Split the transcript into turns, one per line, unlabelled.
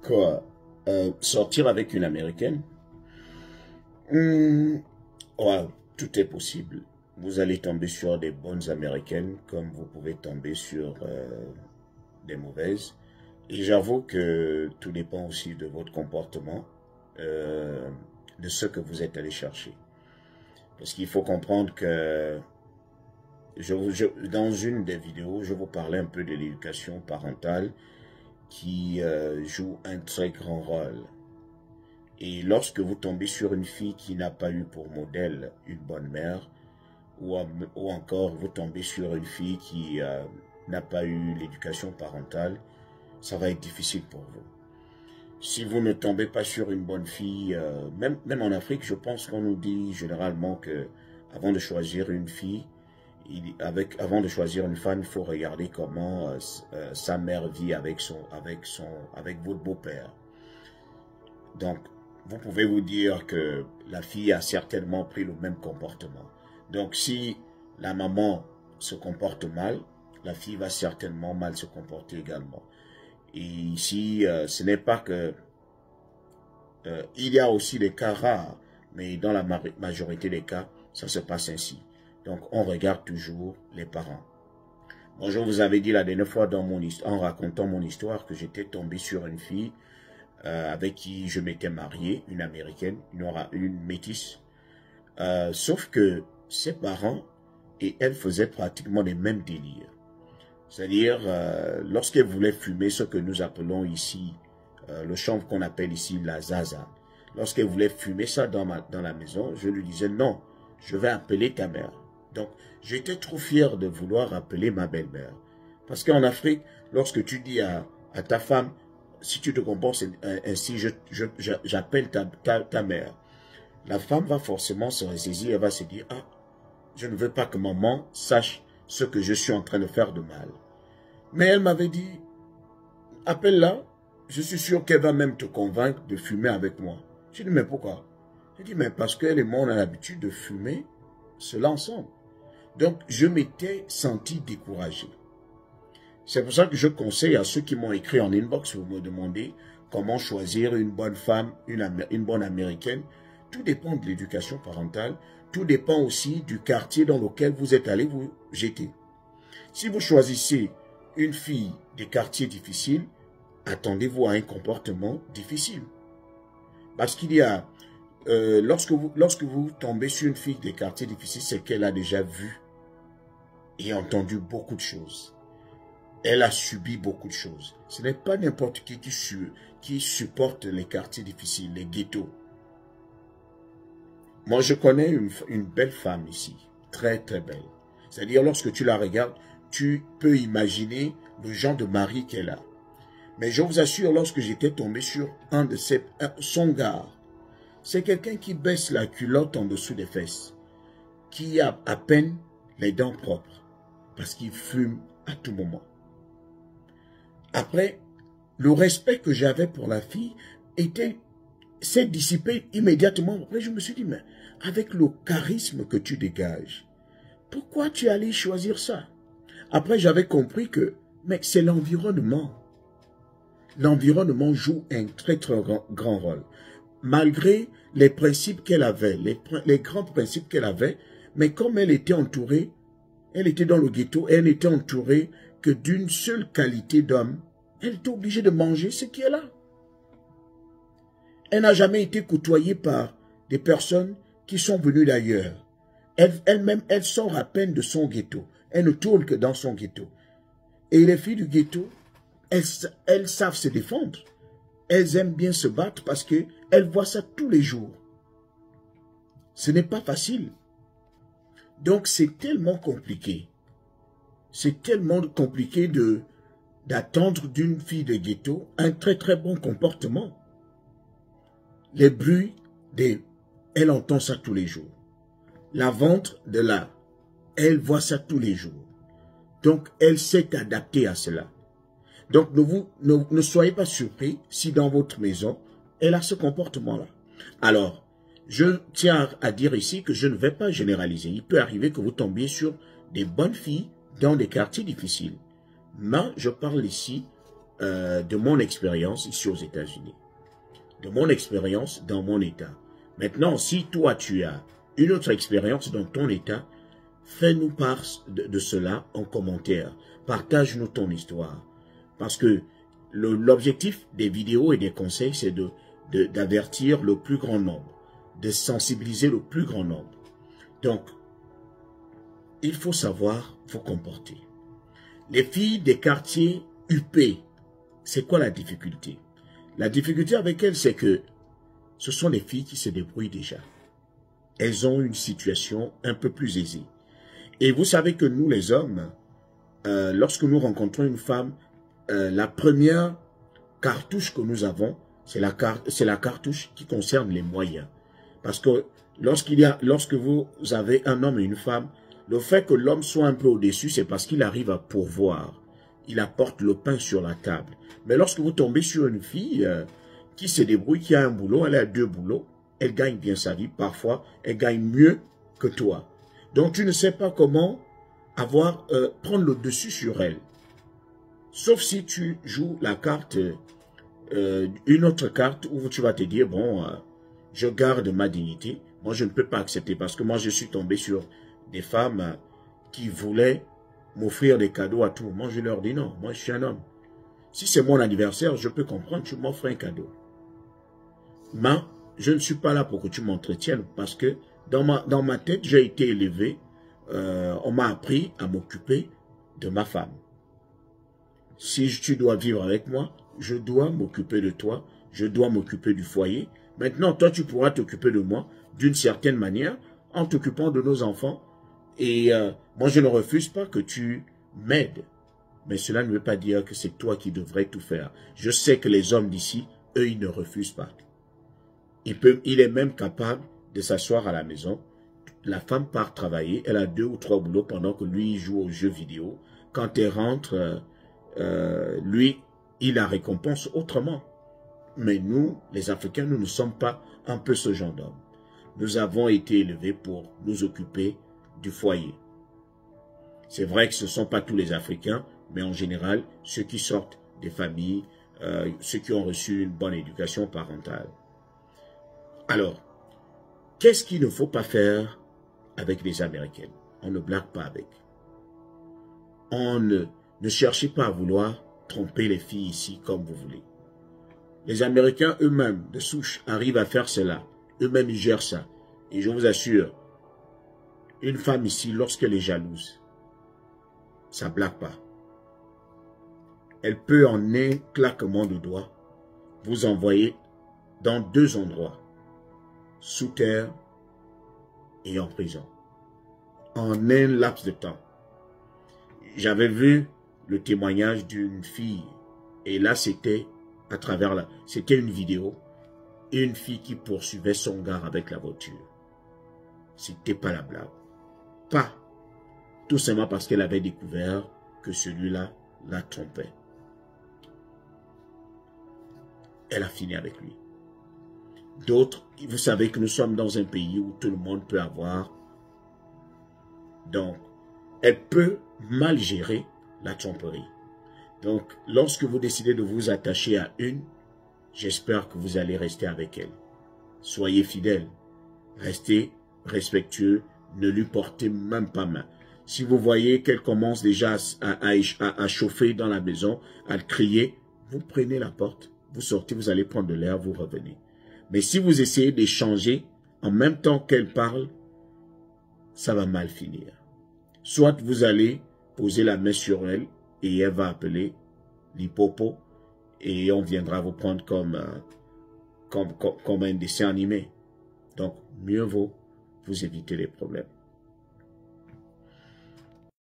Quoi? Sortir avec une Américaine? Hmm, ouais, tout est possible. Vous allez tomber sur des bonnes Américaines comme vous pouvez tomber sur des mauvaises. Et j'avoue que tout dépend aussi de votre comportement, euh, de ce que vous êtes allé chercher. Parce qu'il faut comprendre que dans une des vidéos, je vous parlais un peu de l'éducation parentale qui joue un très grand rôle. Et lorsque vous tombez sur une fille qui n'a pas eu pour modèle une bonne mère, ou encore vous tombez sur une fille qui n'a pas eu l'éducation parentale, ça va être difficile pour vous. Si vous ne tombez pas sur une bonne fille, même en Afrique, je pense qu'on nous dit généralement que avant de choisir une fille, avant de choisir une femme, il faut regarder comment sa mère vit avec votre beau-père. Donc, vous pouvez vous dire que la fille a certainement pris le même comportement. Donc, si la maman se comporte mal, la fille va certainement mal se comporter également. Et ici, ce n'est pas que... il y a aussi des cas rares, mais dans la majorité des cas, ça se passe ainsi. Donc, on regarde toujours les parents. Bon, je vous avais dit la dernière fois en racontant mon histoire que j'étais tombé sur une fille avec qui je m'étais marié, une Américaine, une métisse. Sauf que ses parents et elle faisaient pratiquement les mêmes délires. C'est-à-dire, lorsqu'elle voulait fumer ce que nous appelons ici, le chanvre qu'on appelle ici la zaza, lorsqu'elle voulait fumer ça dans la maison, je lui disais non, je vais appeler ta mère. Donc, j'étais trop fier de vouloir appeler ma belle-mère. Parce qu'en Afrique, lorsque tu dis à ta femme, si tu te comportes ainsi, j'appelle ta mère, la femme va forcément se ressaisir, elle va se dire, ah, je ne veux pas que maman sache ce que je suis en train de faire de mal. Mais elle m'avait dit, appelle-la, je suis sûr qu'elle va même te convaincre de fumer avec moi. J'ai dit, mais pourquoi? J'ai dit, mais parce qu'elle et moi, on a l'habitude de fumer cela ensemble. Donc, je m'étais senti découragé. C'est pour ça que je conseille à ceux qui m'ont écrit en inbox, vous me demandez comment choisir une bonne femme, une bonne américaine. Tout dépend de l'éducation parentale, tout dépend aussi du quartier dans lequel vous êtes allé vous jeter. Si vous choisissez une fille des quartiers difficiles, attendez-vous à un comportement difficile. Parce qu'il y a, lorsque vous tombez sur une fille des quartiers difficiles, c'est qu'elle a déjà vu et entendu beaucoup de choses. Elle a subi beaucoup de choses. Ce n'est pas n'importe qui supporte les quartiers difficiles, les ghettos. Moi, je connais une belle femme ici, très très belle. C'est-à-dire, lorsque tu la regardes, tu peux imaginer le genre de mari qu'elle a. Mais je vous assure, lorsque j'étais tombé sur son gars, c'est quelqu'un qui baisse la culotte en dessous des fesses, qui a à peine les dents propres, parce qu'il fume à tout moment. Après, le respect que j'avais pour la fille s'est dissipé immédiatement. Après, je me suis dit, mais avec le charisme que tu dégages, pourquoi tu es allé choisir ça? Après, j'avais compris que, mais c'est l'environnement. L'environnement joue un très très grand rôle. Malgré les principes qu'elle avait, les grands principes qu'elle avait, mais comme elle était entourée, elle était dans le ghetto, elle n'était entourée que d'une seule qualité d'homme, elle était obligée de manger ce qui est là. Elle n'a jamais été côtoyée par des personnes qui sont venues d'ailleurs. Elle-même, elle sort à peine de son ghetto. Elle ne tourne que dans son ghetto. Et les filles du ghetto, elles savent se défendre. Elles aiment bien se battre parce qu'elles voient ça tous les jours. Ce n'est pas facile. Donc c'est tellement compliqué. C'est tellement compliqué d'attendre d'une fille de ghetto un très très bon comportement. Les bruits, elle entend ça tous les jours. La vente de là, elle voit ça tous les jours. Donc elle s'est adaptée à cela. Donc ne soyez pas surpris si dans votre maison, elle a ce comportement-là. Alors, je tiens à dire ici que je ne vais pas généraliser. Il peut arriver que vous tombiez sur des bonnes filles dans des quartiers difficiles. Mais je parle ici de mon expérience ici aux États-Unis. De mon expérience dans mon État. Maintenant, si toi, tu as une autre expérience dans ton État, fais-nous part de cela en commentaire. Partage-nous ton histoire. Parce que l'objectif des vidéos et des conseils, c'est d'avertir le plus grand nombre, de sensibiliser le plus grand nombre. Donc, il faut savoir vous comporter. Les filles des quartiers UP, c'est quoi la difficulté? La difficulté avec elles, c'est que ce sont les filles qui se débrouillent déjà. Elles ont une situation un peu plus aisée. Et vous savez que nous, les hommes, lorsque nous rencontrons une femme, la première cartouche que nous avons, c'est la cartouche qui concerne les moyens. Parce que lorsque vous avez un homme et une femme, le fait que l'homme soit un peu au-dessus, c'est parce qu'il arrive à pourvoir. Il apporte le pain sur la table. Mais lorsque vous tombez sur une fille qui se débrouille, qui a un boulot, elle a 2 boulots, elle gagne bien sa vie. Parfois, elle gagne mieux que toi. Donc, tu ne sais pas comment prendre le dessus sur elle. Sauf si tu joues la carte, une autre carte où tu vas te dire, bon, je garde ma dignité. Moi, je ne peux pas accepter parce que moi, je suis tombé sur des femmes qui voulaient m'offrir des cadeaux à tout moment. Je leur dis non, moi, je suis un homme. Si c'est mon anniversaire, je peux comprendre, tu m'offres un cadeau. Mais je ne suis pas là pour que tu m'entretiennes parce que dans ma tête, j'ai été élevé, on m'a appris à m'occuper de ma femme. Si tu dois vivre avec moi, je dois m'occuper de toi, je dois m'occuper du foyer. Maintenant, toi, tu pourras t'occuper de moi d'une certaine manière en t'occupant de nos enfants. Et moi, je ne refuse pas que tu m'aides. Mais cela ne veut pas dire que c'est toi qui devrais tout faire. Je sais que les hommes d'ici, eux, ils ne refusent pas. Il est même capable de s'asseoir à la maison. La femme part travailler, elle a 2 ou 3 boulots pendant que lui, il joue aux jeux vidéo. Quand elle rentre, lui, il la récompense autrement. Mais nous, les Africains, nous ne sommes pas un peu ce genre d'hommes. Nous avons été élevés pour nous occuper du foyer. C'est vrai que ce ne sont pas tous les Africains, mais en général, ceux qui sortent des familles, ceux qui ont reçu une bonne éducation parentale. Alors, qu'est-ce qu'il ne faut pas faire avec les Américaines? On ne blague pas avec. On ne cherchez pas à vouloir tromper les filles ici comme vous voulez. Les Américains eux-mêmes, de souche, arrivent à faire cela. Eux-mêmes, ils gèrent ça. Et je vous assure, une femme ici, lorsqu'elle est jalouse, ça ne blague pas. Elle peut en un claquement de doigts vous envoyer dans 2 endroits, sous terre et en prison, en un laps de temps. J'avais vu le témoignage d'une fille, et là c'était à travers c'était une vidéo, une fille qui poursuivait son gars avec la voiture. C'était pas la blague. Pas. Tout simplement parce qu'elle avait découvert que celui-là la trompait. Elle a fini avec lui. D'autres, vous savez que nous sommes dans un pays où tout le monde peut avoir. Donc, elle peut mal gérer la tromperie. Donc, lorsque vous décidez de vous attacher à une, j'espère que vous allez rester avec elle. Soyez fidèles. Restez respectueux. Ne lui portez même pas main. Si vous voyez qu'elle commence déjà à chauffer dans la maison, à crier, vous prenez la porte, vous sortez, vous allez prendre de l'air, vous revenez. Mais si vous essayez d'échanger en même temps qu'elle parle, ça va mal finir. Soit vous allez poser la main sur elle et elle va appeler l'hippopo et on viendra vous prendre comme un dessin animé. Donc, mieux vaut vous éviter les problèmes.